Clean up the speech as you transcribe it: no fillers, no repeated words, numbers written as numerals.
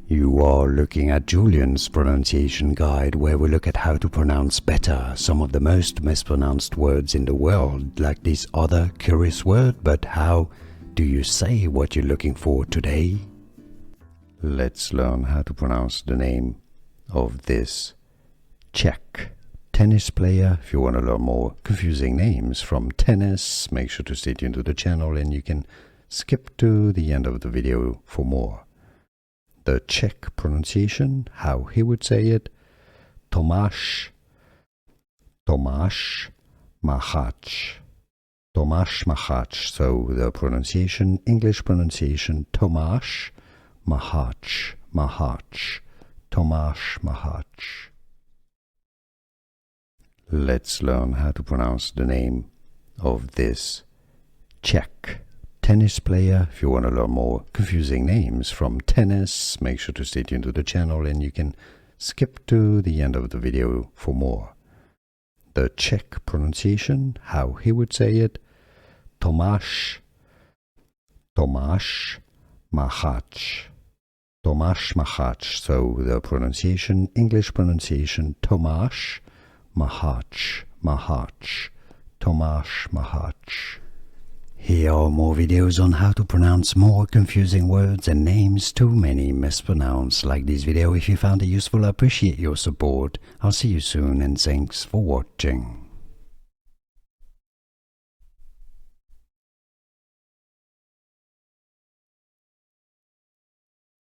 You are looking at Julian's pronunciation guide, where we look at how to pronounce better some of the most mispronounced words in the world, like this other curious word. But how do you say what you're looking for today? Let's learn how to pronounce the name of this Czech tennis player. If you want to learn more confusing names from tennis, make sure to stay tuned to the channel, and you can skip to the end of the video for more. The Czech pronunciation, how he would say it: Tomáš Machac. Tomáš Machac. So the pronunciation, English pronunciation, Tomáš Machac. Tomáš Machac. Let's learn how to pronounce the name of this Czech tennis player. If you want to learn more confusing names from tennis, make sure to stay tuned to the channel, and you can skip to the end of the video for more. The Czech pronunciation, how he would say it: Tomáš Machac. Tomáš Machac. So the pronunciation, English pronunciation, Tomáš Machac. Tomáš Machac. Here are more videos on how to pronounce more confusing words and names too many mispronounced. Like this video if you found it useful. I appreciate your support. I'll see you soon, and thanks for watching.